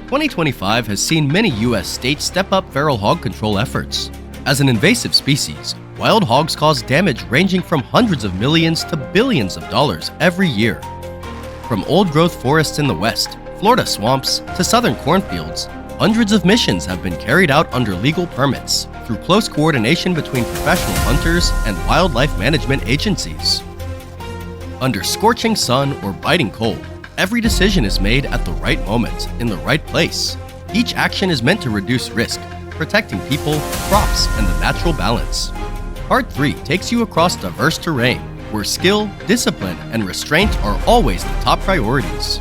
2025 has seen many U.S. states step up feral hog control efforts. As an invasive species, wild hogs cause damage ranging from hundreds of millions to billions of dollars every year. From old-growth forests in the west, Florida swamps, to southern cornfields, hundreds of missions have been carried out under legal permits through close coordination between professional hunters and wildlife management agencies. Under scorching sun or biting cold, every decision is made at the right moment, in the right place. Each action is meant to reduce risk, protecting people, crops, and the natural balance. Part 3 takes you across diverse terrain, where skill, discipline, and restraint are always the top priorities.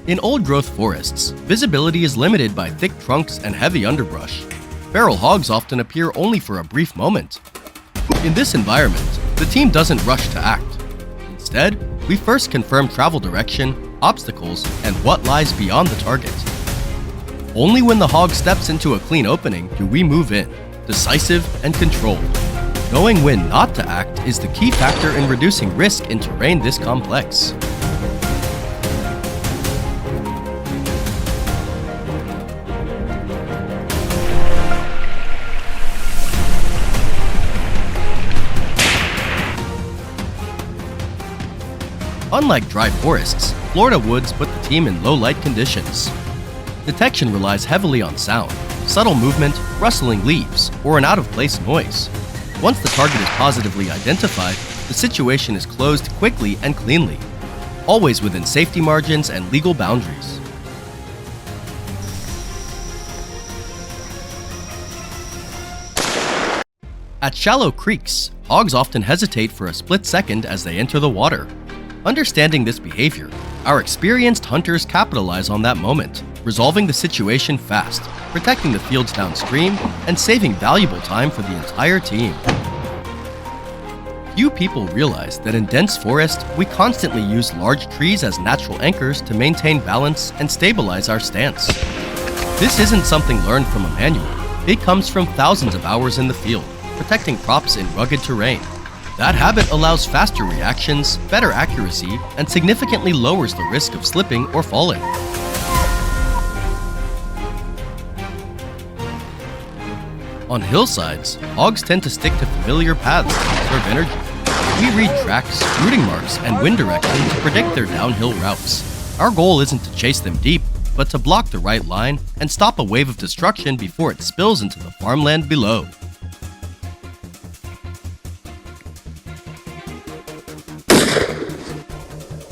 In old-growth forests, visibility is limited by thick trunks and heavy underbrush. Feral hogs often appear only for a brief moment. In this environment, the team doesn't rush to act. Instead, we first confirm travel direction, obstacles, and what lies beyond the target. Only when the hog steps into a clean opening do we move in, decisive and controlled. Knowing when not to act is the key factor in reducing risk in terrain this complex. Unlike dry forests, Florida woods put the team in low-light conditions. Detection relies heavily on sound, subtle movement, rustling leaves, or an out-of-place noise. Once the target is positively identified, the situation is closed quickly and cleanly, always within safety margins and legal boundaries. At shallow creeks, hogs often hesitate for a split second as they enter the water. Understanding this behavior, our experienced hunters capitalize on that moment, resolving the situation fast, protecting the fields downstream, and saving valuable time for the entire team. Few people realize that in dense forest, we constantly use large trees as natural anchors to maintain balance and stabilize our stance. This isn't something learned from a manual. It comes from thousands of hours in the field, protecting crops in rugged terrain. That habit allows faster reactions, better accuracy, and significantly lowers the risk of slipping or falling. On hillsides, hogs tend to stick to familiar paths to conserve energy. We read tracks, rooting marks, and wind direction to predict their downhill routes. Our goal isn't to chase them deep, but to block the right line and stop a wave of destruction before it spills into the farmland below.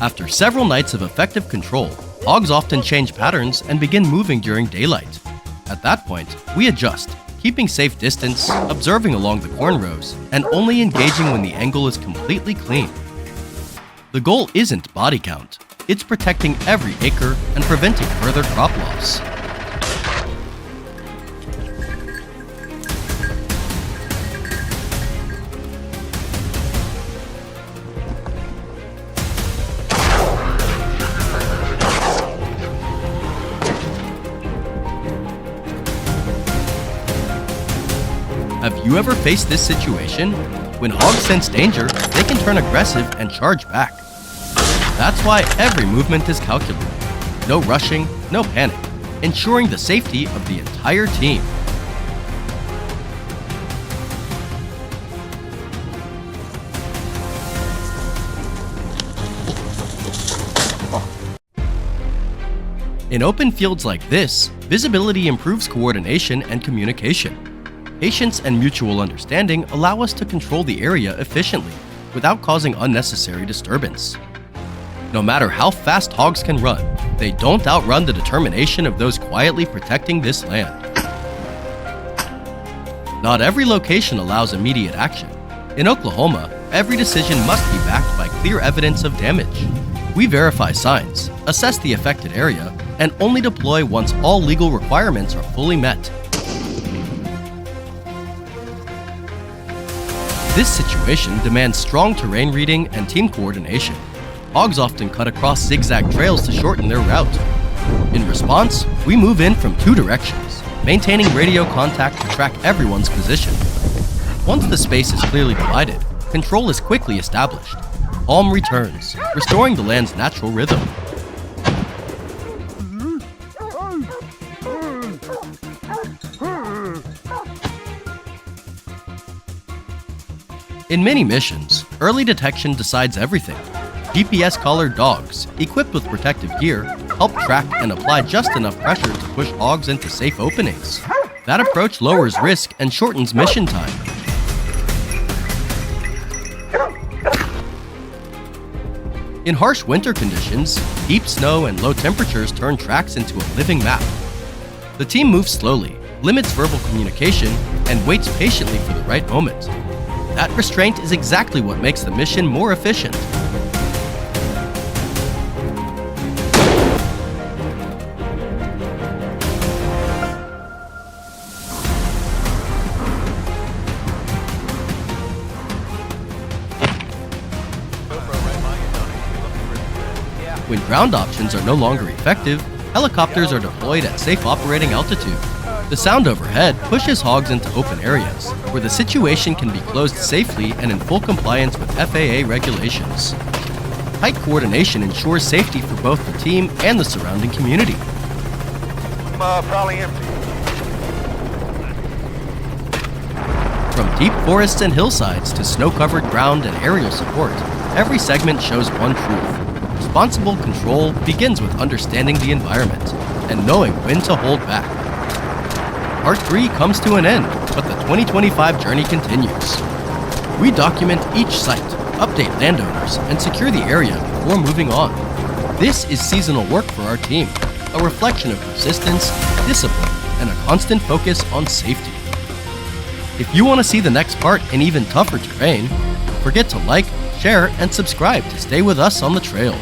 After several nights of effective control, hogs often change patterns and begin moving during daylight. At that point, we adjust, keeping safe distance, observing along the corn rows, and only engaging when the angle is completely clean. The goal isn't body count, it's protecting every acre and preventing further crop loss. Have you ever faced this situation? When hogs sense danger, they can turn aggressive and charge back. That's why every movement is calculated. No rushing, no panic, ensuring the safety of the entire team. In open fields like this, visibility improves coordination and communication. Patience and mutual understanding allow us to control the area efficiently, without causing unnecessary disturbance. No matter how fast hogs can run, they don't outrun the determination of those quietly protecting this land. Not every location allows immediate action. In Oklahoma, every decision must be backed by clear evidence of damage. We verify signs, assess the affected area, and only deploy once all legal requirements are fully met. This situation demands strong terrain reading and team coordination. Hogs often cut across zigzag trails to shorten their route. In response, we move in from two directions, maintaining radio contact to track everyone's position. Once the space is clearly divided, control is quickly established. Calm returns, restoring the land's natural rhythm. In many missions, early detection decides everything. GPS-collared dogs, equipped with protective gear, help track and apply just enough pressure to push hogs into safe openings. That approach lowers risk and shortens mission time. In harsh winter conditions, deep snow and low temperatures turn tracks into a living map. The team moves slowly, limits verbal communication, and waits patiently for the right moment. That restraint is exactly what makes the mission more efficient. When ground options are no longer effective, helicopters are deployed at safe operating altitude. The sound overhead pushes hogs into open areas, where the situation can be closed safely and in full compliance with FAA regulations. Tight coordination ensures safety for both the team and the surrounding community. Probably empty. From deep forests and hillsides to snow-covered ground and aerial support, every segment shows one truth. Responsible control begins with understanding the environment and knowing when to hold back. Part 3 comes to an end, but the 2025 journey continues. We document each site, update landowners, and secure the area before moving on. This is seasonal work for our team, a reflection of persistence, discipline, and a constant focus on safety. If you want to see the next part in even tougher terrain, don't forget to like, share, and subscribe to stay with us on the trail.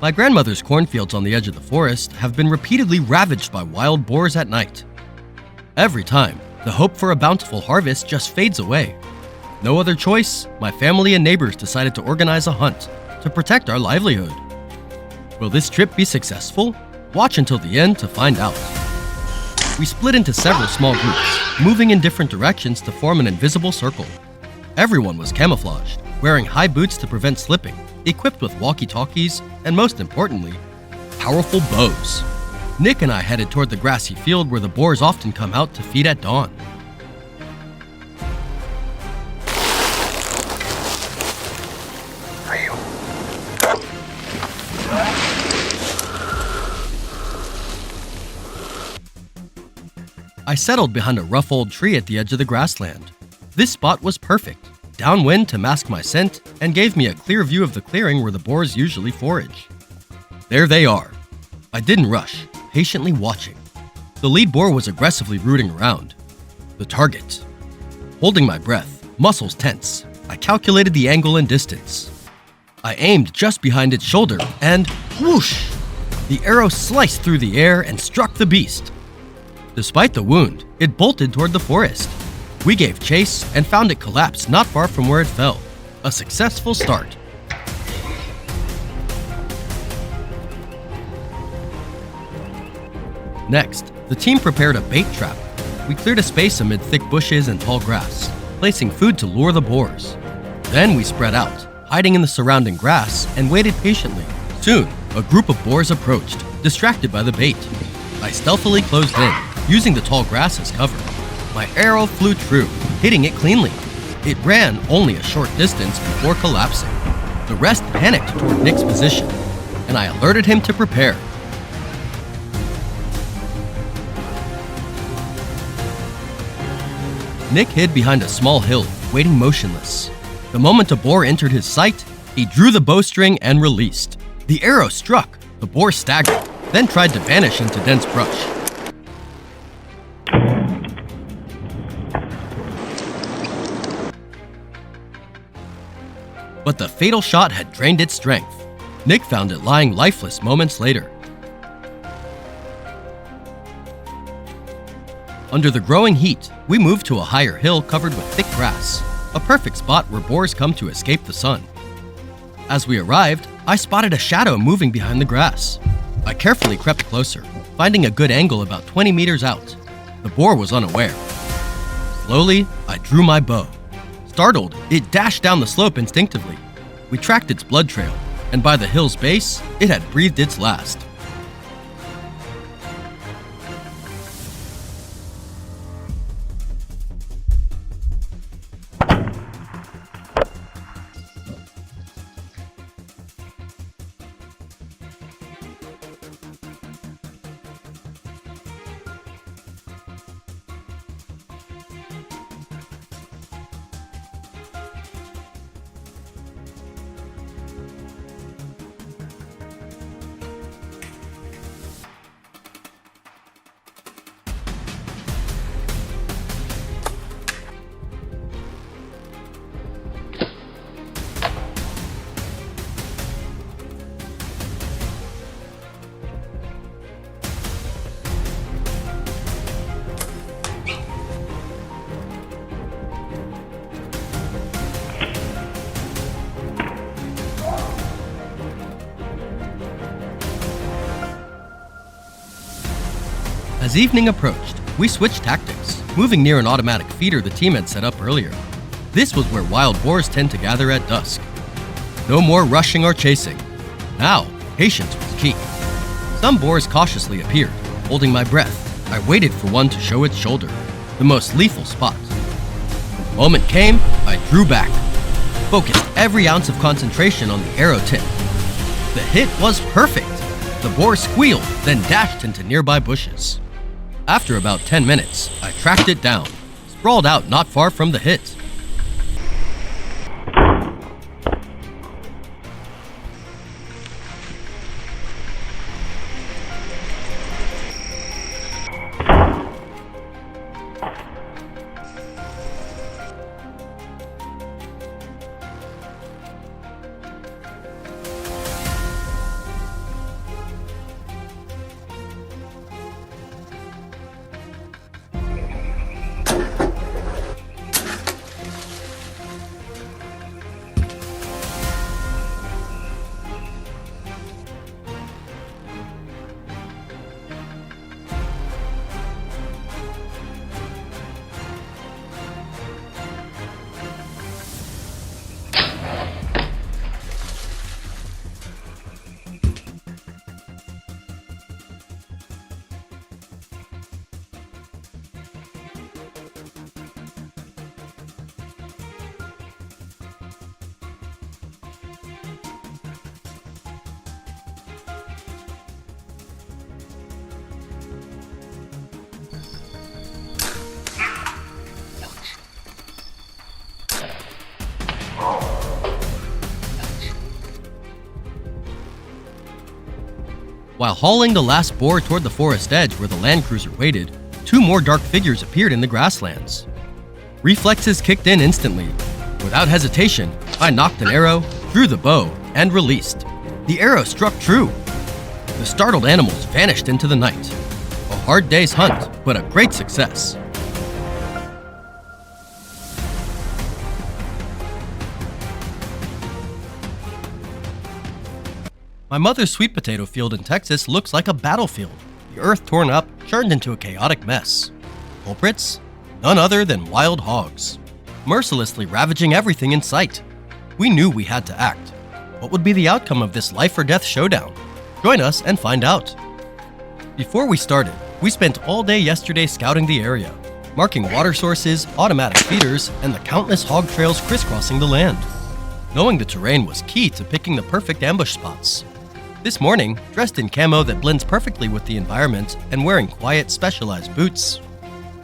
My grandmother's cornfields on the edge of the forest have been repeatedly ravaged by wild boars at night. Every time, the hope for a bountiful harvest just fades away. No other choice, my family and neighbors decided to organize a hunt to protect our livelihood. Will this trip be successful? Watch until the end to find out. We split into several small groups, moving in different directions to form an invisible circle. Everyone was camouflaged, wearing high boots to prevent slipping, equipped with walkie-talkies, and most importantly, powerful bows. Nick and I headed toward the grassy field where the boars often come out to feed at dawn. I settled behind a rough old tree at the edge of the grassland. This spot was perfect, downwind to mask my scent, and gave me a clear view of the clearing where the boars usually forage. There they are. I didn't rush, patiently watching. The lead boar was aggressively rooting around. The target. Holding my breath, muscles tense, I calculated the angle and distance. I aimed just behind its shoulder, and whoosh! The arrow sliced through the air and struck the beast. Despite the wound, it bolted toward the forest. We gave chase and found it collapsed not far from where it fell. A successful start. Next, the team prepared a bait trap. We cleared a space amid thick bushes and tall grass, placing food to lure the boars. Then we spread out, hiding in the surrounding grass, and waited patiently. Soon, a group of boars approached, distracted by the bait. I stealthily closed in, using the tall grass as cover. My arrow flew true, hitting it cleanly. It ran only a short distance before collapsing. The rest panicked toward Nick's position, and I alerted him to prepare. Nick hid behind a small hill, waiting motionless. The moment a boar entered his sight, he drew the bowstring and released. The arrow struck. The boar staggered, then tried to vanish into dense brush. But the fatal shot had drained its strength. Nick found it lying lifeless moments later. Under the growing heat, we moved to a higher hill covered with thick grass, a perfect spot where boars come to escape the sun. As we arrived, I spotted a shadow moving behind the grass. I carefully crept closer, finding a good angle about 20 meters out. The boar was unaware. Slowly, I drew my bow. Startled, it dashed down the slope instinctively. We tracked its blood trail, and by the hill's base, it had breathed its last. As evening approached, we switched tactics, moving near an automatic feeder the team had set up earlier. This was where wild boars tend to gather at dusk. No more rushing or chasing. Now, patience was key. Some boars cautiously appeared. Holding my breath, I waited for one to show its shoulder, the most lethal spot. When the moment came, I drew back, focused every ounce of concentration on the arrow tip. The hit was perfect. The boar squealed, then dashed into nearby bushes. After about 10 minutes, I tracked it down, sprawled out not far from the hit. While hauling the last boar toward the forest edge where the land cruiser waited, two more dark figures appeared in the grasslands. Reflexes kicked in instantly. Without hesitation, I knocked an arrow, drew the bow, and released. The arrow struck true. The startled animals vanished into the night. A hard day's hunt, but a great success. My mother's sweet potato field in Texas looks like a battlefield. The earth torn up, churned into a chaotic mess. Culprits? None other than wild hogs, mercilessly ravaging everything in sight. We knew we had to act. What would be the outcome of this life-or-death showdown? Join us and find out. Before we started, we spent all day yesterday scouting the area, marking water sources, automatic feeders, and the countless hog trails crisscrossing the land. Knowing the terrain was key to picking the perfect ambush spots. This morning, dressed in camo that blends perfectly with the environment and wearing quiet, specialized boots,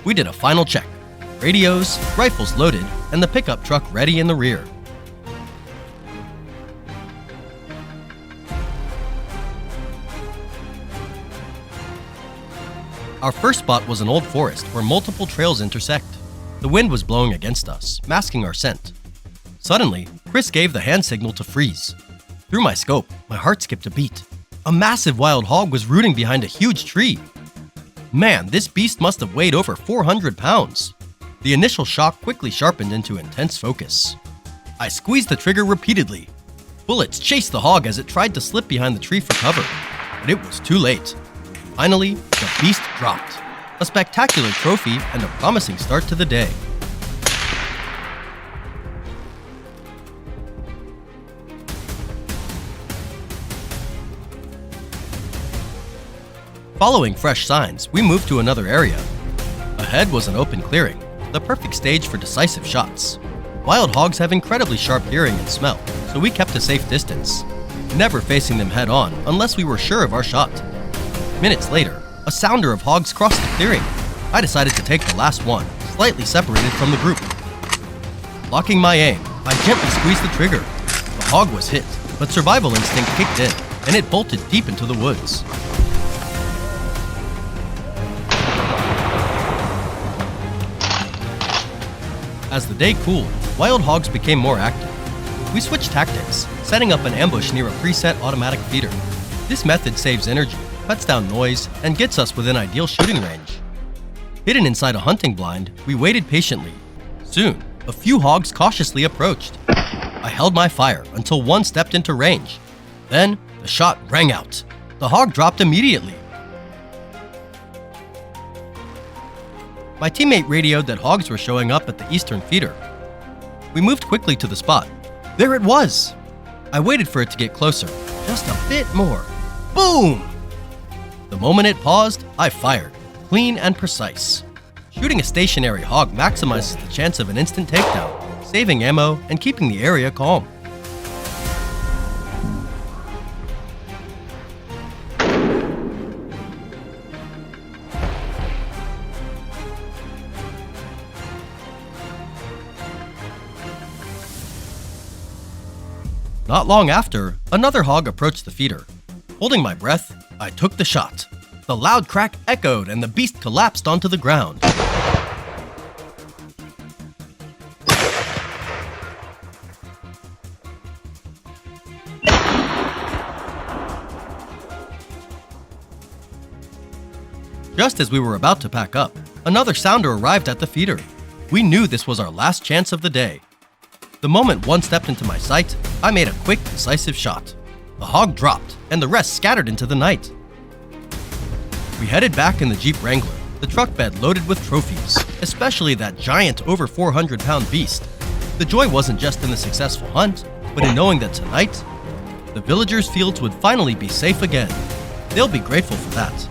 we did a final check. Radios, rifles loaded, and the pickup truck ready in the rear. Our first spot was an old forest where multiple trails intersect. The wind was blowing against us, masking our scent. Suddenly, Chris gave the hand signal to freeze. Through my scope, my heart skipped a beat. A massive wild hog was rooting behind a huge tree. Man, this beast must have weighed over 400 pounds. The initial shock quickly sharpened into intense focus. I squeezed the trigger repeatedly. Bullets chased the hog as it tried to slip behind the tree for cover, but it was too late. Finally, the beast dropped. A spectacular trophy and a promising start to the day. Following fresh signs, we moved to another area. Ahead was an open clearing, the perfect stage for decisive shots. Wild hogs have incredibly sharp hearing and smell, so we kept a safe distance, never facing them head on unless we were sure of our shot. Minutes later, a sounder of hogs crossed the clearing. I decided to take the last one, slightly separated from the group. Locking my aim, I gently squeezed the trigger. The hog was hit, but survival instinct kicked in, and it bolted deep into the woods. As the day cooled, wild hogs became more active. We switched tactics, setting up an ambush near a preset automatic feeder. This method saves energy, cuts down noise, and gets us within ideal shooting range. Hidden inside a hunting blind, we waited patiently. Soon, a few hogs cautiously approached. I held my fire until one stepped into range. Then, the shot rang out. The hog dropped immediately. My teammate radioed that hogs were showing up at the eastern feeder. We moved quickly to the spot. There it was! I waited for it to get closer, just a bit more. Boom! The moment it paused, I fired, clean and precise. Shooting a stationary hog maximizes the chance of an instant takedown, saving ammo and keeping the area calm. Not long after, another hog approached the feeder. Holding my breath, I took the shot. The loud crack echoed and the beast collapsed onto the ground. Just as we were about to pack up, another sounder arrived at the feeder. We knew this was our last chance of the day. The moment one stepped into my sight, I made a quick, decisive shot. The hog dropped, and the rest scattered into the night. We headed back in the Jeep Wrangler, the truck bed loaded with trophies, especially that giant over 400-pound beast. The joy wasn't just in the successful hunt, but in knowing that tonight, the villagers' fields would finally be safe again. They'll be grateful for that.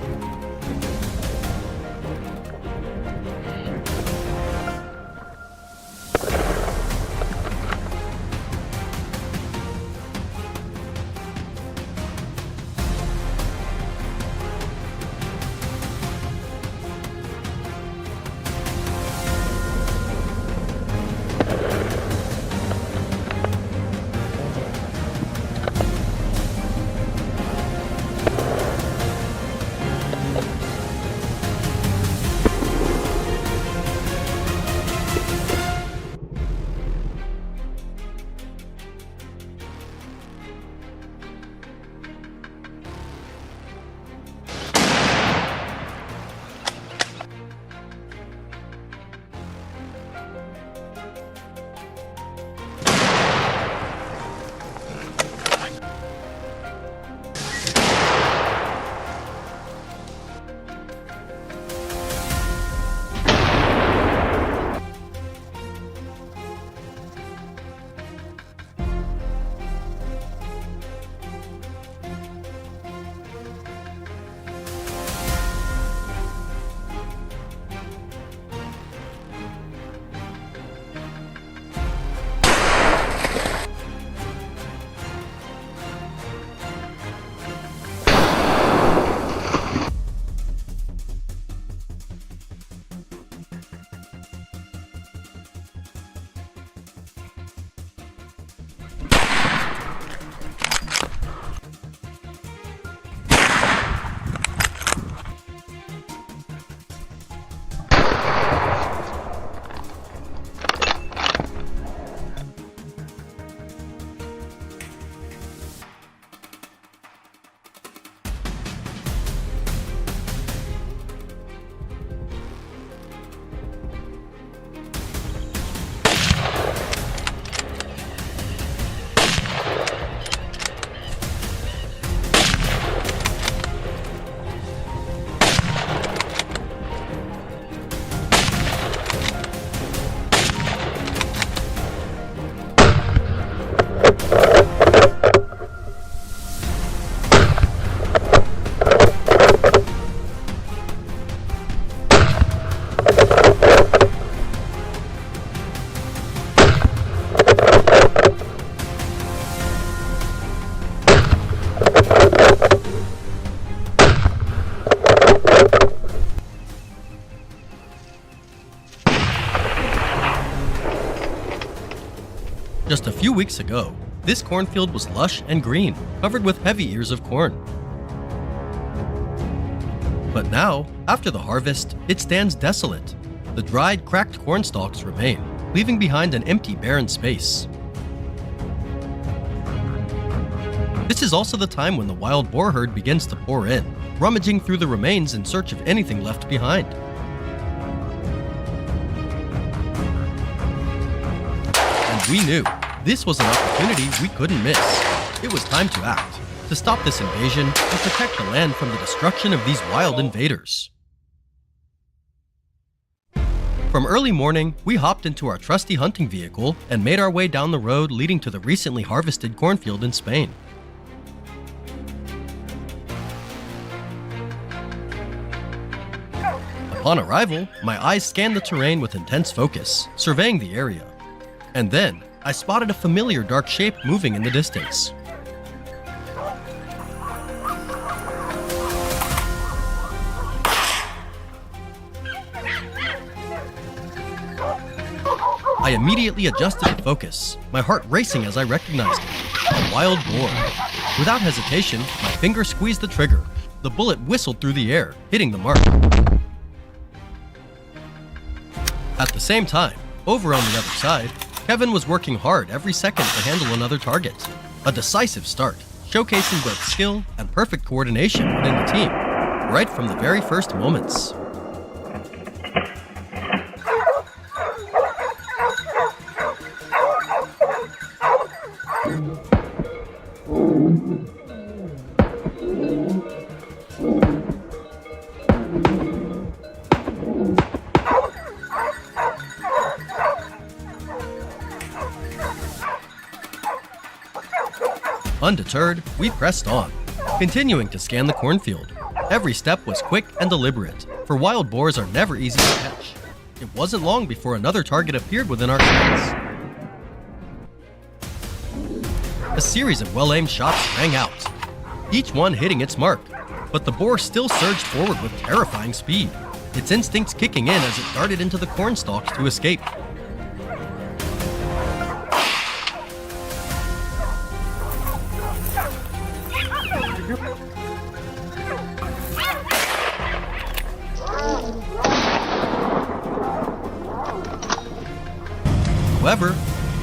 Just a few weeks ago, this cornfield was lush and green, covered with heavy ears of corn. But now, after the harvest, it stands desolate. The dried, cracked corn stalks remain, leaving behind an empty, barren space. This is also the time when the wild boar herd begins to pour in, rummaging through the remains in search of anything left behind. And we knew this was an opportunity we couldn't miss. It was time to act, to stop this invasion and protect the land from the destruction of these wild invaders. From early morning, we hopped into our trusty hunting vehicle and made our way down the road leading to the recently harvested cornfield in Spain. Upon arrival, my eyes scanned the terrain with intense focus, surveying the area. And then, I spotted a familiar dark shape moving in the distance. I immediately adjusted the focus, my heart racing as I recognized it. A wild boar. Without hesitation, my finger squeezed the trigger. The bullet whistled through the air, hitting the mark. At the same time, over on the other side, Kevin was working hard every second to handle another target. A decisive start, showcasing both skill and perfect coordination within the team, right from the very first moments. Undeterred, we pressed on, continuing to scan the cornfield. Every step was quick and deliberate, for wild boars are never easy to catch. It wasn't long before another target appeared within our sights. A series of well-aimed shots rang out, each one hitting its mark, but the boar still surged forward with terrifying speed, its instincts kicking in as it darted into the corn stalks to escape. However,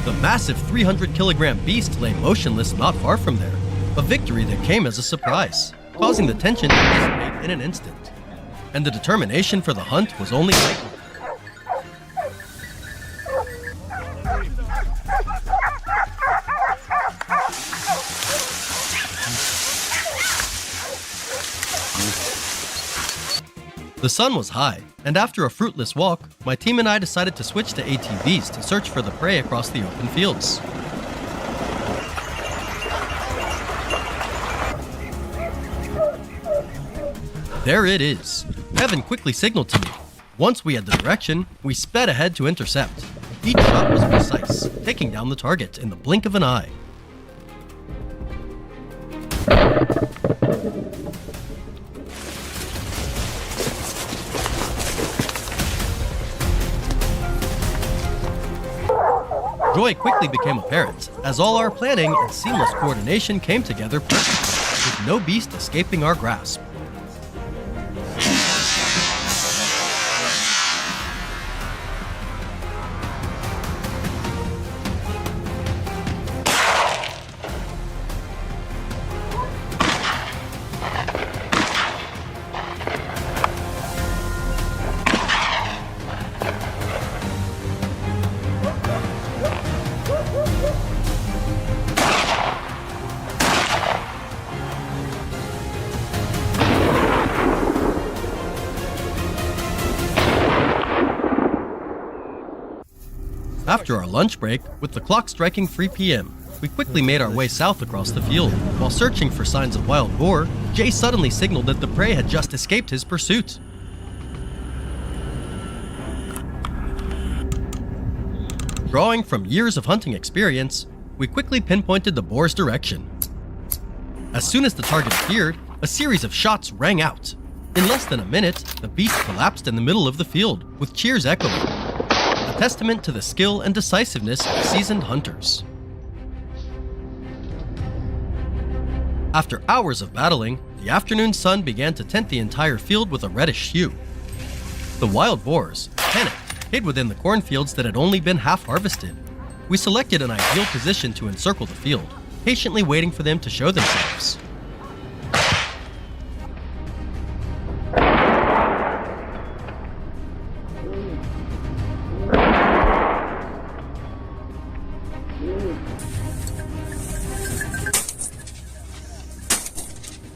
the massive 300-kilogram beast lay motionless not far from there, a victory that came as a surprise, causing the tension to dissipate in an instant. And the determination for the hunt was only heightened. The sun was high, and after a fruitless walk, my team and I decided to switch to ATVs to search for the prey across the open fields. There it is. Kevin quickly signaled to me. Once we had the direction, we sped ahead to intercept. Each shot was precise, taking down the target in the blink of an eye. Joy quickly became apparent, as all our planning and seamless coordination came together perfectly, with no beast escaping our grasp. After our lunch break, with the clock striking 3 p.m., we quickly made our way south across the field. While searching for signs of wild boar, Jay suddenly signaled that the prey had just escaped his pursuit. Drawing from years of hunting experience, we quickly pinpointed the boar's direction. As soon as the target appeared, a series of shots rang out. In less than a minute, the beast collapsed in the middle of the field, with cheers echoing. A testament to the skill and decisiveness of seasoned hunters. After hours of battling, the afternoon sun began to tint the entire field with a reddish hue. The wild boars, panicked, hid within the cornfields that had only been half harvested. We selected an ideal position to encircle the field, patiently waiting for them to show themselves.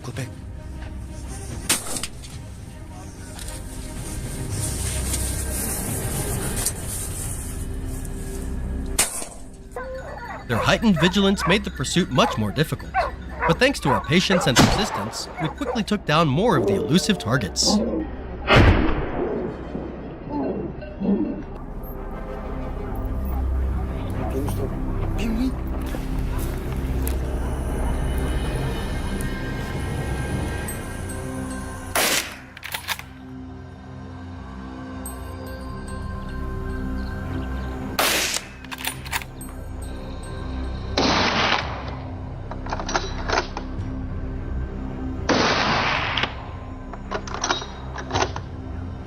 Go back. Their heightened vigilance made the pursuit much more difficult. But thanks to our patience and persistence, we quickly took down more of the elusive targets.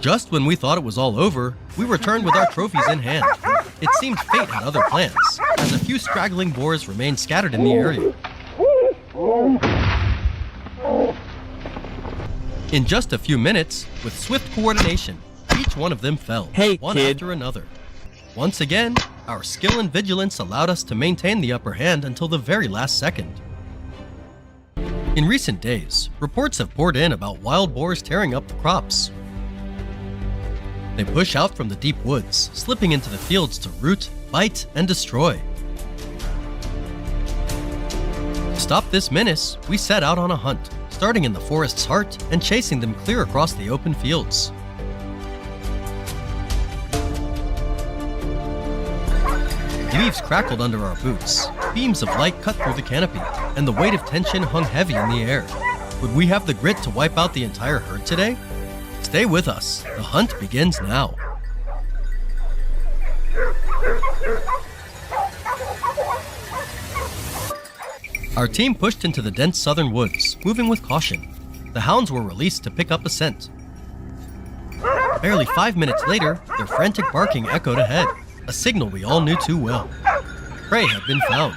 Just when we thought it was all over, we returned with our trophies in hand. It seemed fate had other plans, as a few straggling boars remained scattered in the area. In just a few minutes, with swift coordination, each one of them fell, one after another. Once again, our skill and vigilance allowed us to maintain the upper hand until the very last second. In recent days, reports have poured in about wild boars tearing up the crops. They push out from the deep woods, slipping into the fields to root, bite, and destroy. To stop this menace, we set out on a hunt, starting in the forest's heart and chasing them clear across the open fields. Leaves crackled under our boots, beams of light cut through the canopy, and the weight of tension hung heavy in the air. Would we have the grit to wipe out the entire herd today? Stay with us. The hunt begins now. Our team pushed into the dense southern woods, moving with caution. The hounds were released to pick up a scent. Barely 5 minutes later, their frantic barking echoed ahead, a signal we all knew too well. Prey had been found.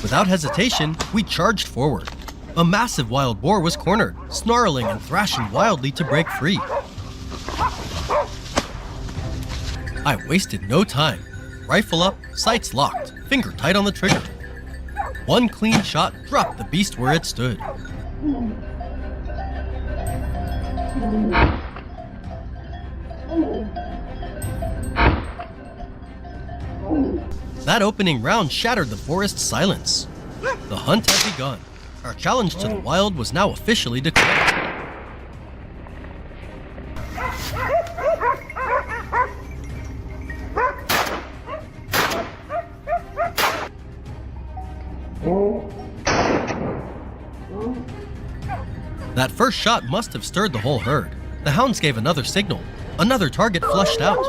Without hesitation, we charged forward. A massive wild boar was cornered, snarling and thrashing wildly to break free. I wasted no time. Rifle up, sights locked, finger tight on the trigger. One clean shot dropped the beast where it stood. That opening round shattered the forest's silence. The hunt had begun. Our challenge to the wild was now officially declared. That first shot must have stirred the whole herd. The hounds gave another signal. Another target flushed out.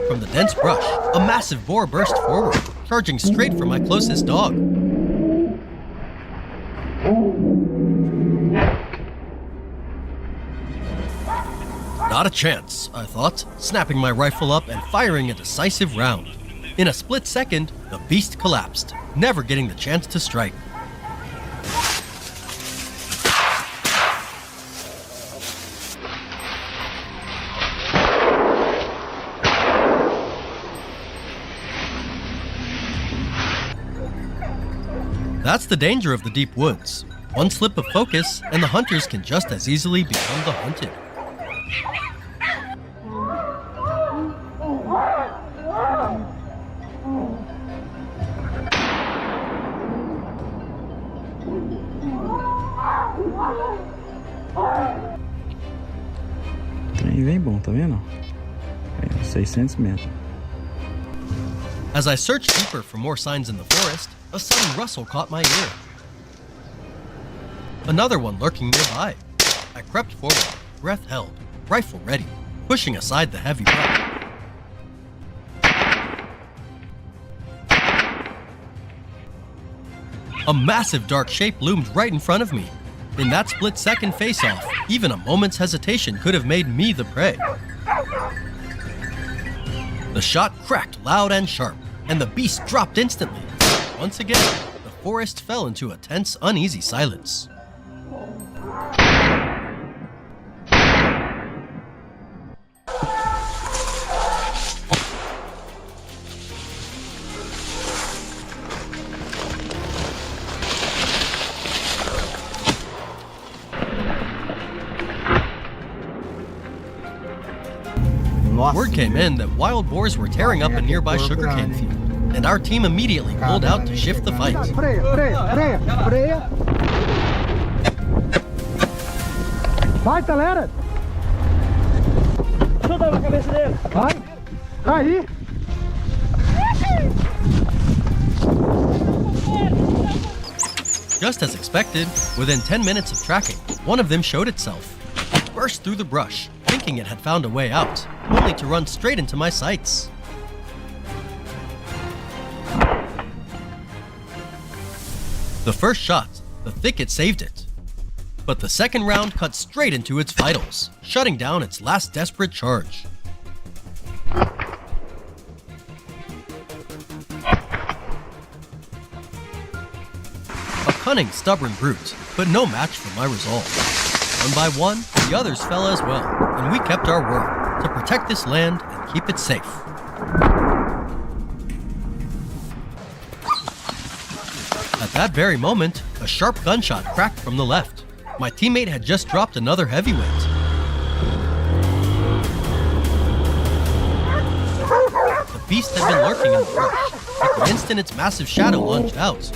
From the dense brush, a massive boar burst forward, charging straight for my closest dog. Not a chance, I thought, snapping my rifle up and firing a decisive round. In a split second, the beast collapsed, never getting the chance to strike. That's the danger of the deep woods. One slip of focus, and the hunters can just as easily become the hunted. Trem vem bom, tá vendo? 600 metros. As I searched deeper for more signs in the forest, a sudden rustle caught my ear. Another one lurking nearby. I crept forward, breath held, rifle ready, pushing aside the heavy butt. A massive dark shape loomed right in front of me. In that split-second face-off, even a moment's hesitation could have made me the prey. The shot cracked loud and sharp, and the beast dropped instantly. Once again, the forest fell into a tense, uneasy silence. Word came in that wild boars were tearing up a nearby sugarcane field, and our team immediately pulled out to shift the fight. Vai, galera! Chuta na cabeça dele! Vai! Aí! Just as expected, within 10 minutes of tracking, one of them showed itself. It burst through the brush, thinking it had found a way out, only to run straight into my sights. The first shot, the thicket saved it. But the second round cut straight into its vitals, shutting down its last desperate charge. A cunning, stubborn brute, but no match for my resolve. One by one, the others fell as well, and we kept our word to protect this land and keep it safe. At that very moment, a sharp gunshot cracked from the left. My teammate had just dropped another heavyweight. The beast had been lurking in the brush, but the instant its massive shadow lunged out,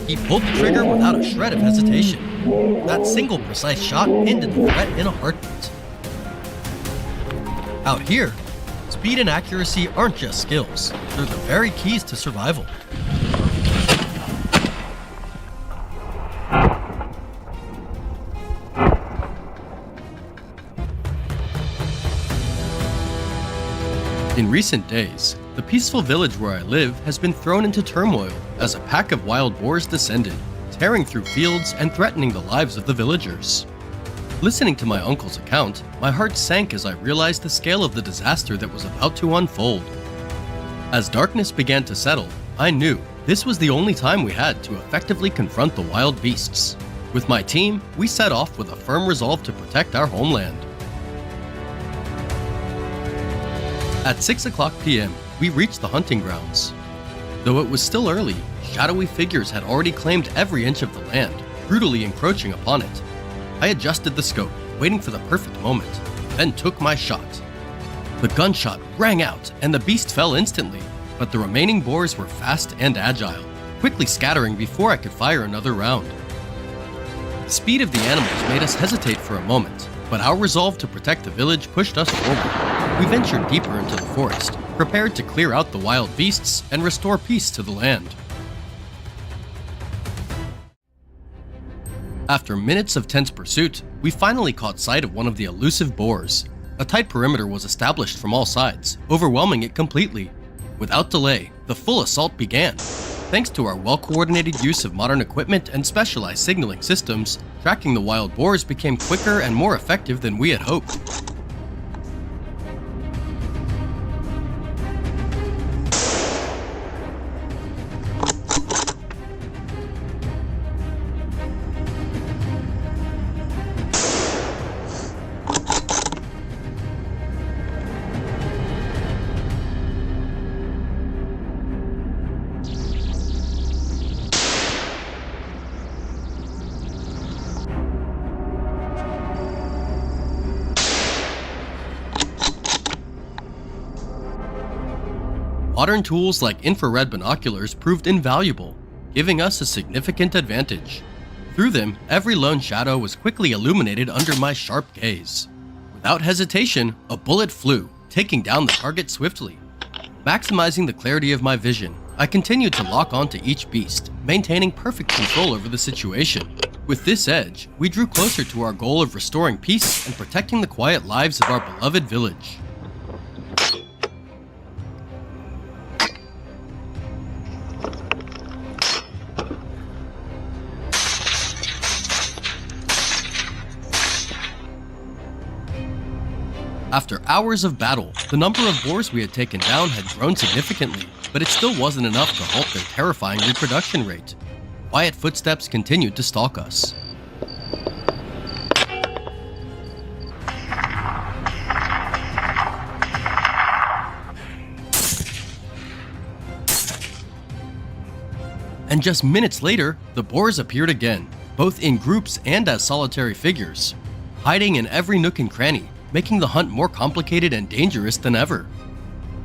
he pulled the trigger without a shred of hesitation. That single precise shot ended the threat in a heartbeat. Out here, speed and accuracy aren't just skills, they're the very keys to survival. In recent days, the peaceful village where I live has been thrown into turmoil as a pack of wild boars descended, tearing through fields and threatening the lives of the villagers. Listening to my uncle's account, my heart sank as I realized the scale of the disaster that was about to unfold. As darkness began to settle, I knew this was the only time we had to effectively confront the wild beasts. With my team, we set off with a firm resolve to protect our homeland. At 6 o'clock p.m., we reached the hunting grounds. Though it was still early, shadowy figures had already claimed every inch of the land, brutally encroaching upon it. I adjusted the scope, waiting for the perfect moment, then took my shot. The gunshot rang out, and the beast fell instantly, but the remaining boars were fast and agile, quickly scattering before I could fire another round. The speed of the animals made us hesitate for a moment, but our resolve to protect the village pushed us forward. We ventured deeper into the forest, prepared to clear out the wild beasts and restore peace to the land. After minutes of tense pursuit, we finally caught sight of one of the elusive boars. A tight perimeter was established from all sides, overwhelming it completely. Without delay, the full assault began. Thanks to our well-coordinated use of modern equipment and specialized signaling systems, tracking the wild boars became quicker and more effective than we had hoped. Modern tools like infrared binoculars proved invaluable, giving us a significant advantage. Through them, every lone shadow was quickly illuminated under my sharp gaze. Without hesitation, a bullet flew, taking down the target swiftly. Maximizing the clarity of my vision, I continued to lock onto each beast, maintaining perfect control over the situation. With this edge, we drew closer to our goal of restoring peace and protecting the quiet lives of our beloved village. After hours of battle, the number of boars we had taken down had grown significantly, but it still wasn't enough to halt their terrifying reproduction rate. Quiet footsteps continued to stalk us. And just minutes later, the boars appeared again, both in groups and as solitary figures, hiding in every nook and cranny, making the hunt more complicated and dangerous than ever.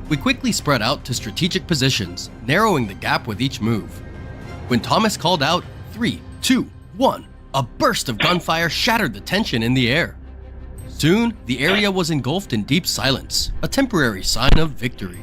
We quickly spread out to strategic positions, narrowing the gap with each move. When Thomas called out, 3, 2, 1, a burst of gunfire shattered the tension in the air. Soon, the area was engulfed in deep silence, a temporary sign of victory.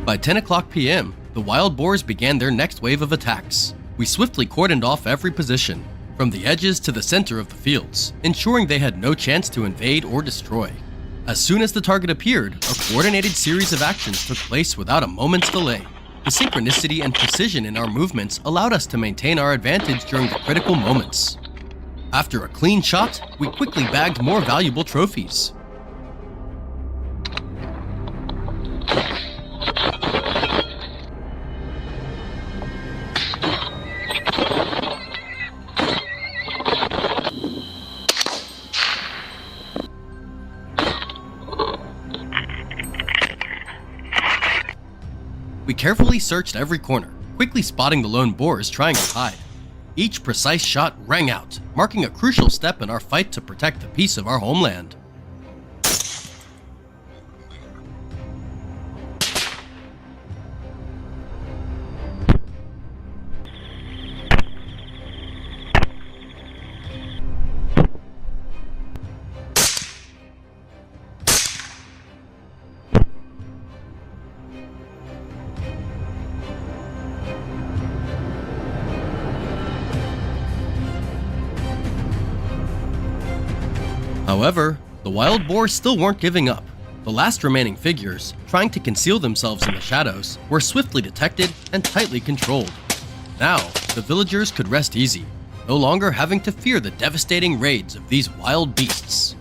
By 10 o'clock p.m., the wild boars began their next wave of attacks. We swiftly cordoned off every position, from the edges to the center of the fields, ensuring they had no chance to invade or destroy. As soon as the target appeared, a coordinated series of actions took place without a moment's delay. The synchronicity and precision in our movements allowed us to maintain our advantage during the critical moments. After a clean shot, we quickly bagged more valuable trophies. We carefully searched every corner, quickly spotting the lone boars trying to hide. Each precise shot rang out, marking a crucial step in our fight to protect the peace of our homeland. However, the wild boars still weren't giving up. The last remaining figures, trying to conceal themselves in the shadows, were swiftly detected and tightly controlled. Now, the villagers could rest easy, no longer having to fear the devastating raids of these wild beasts.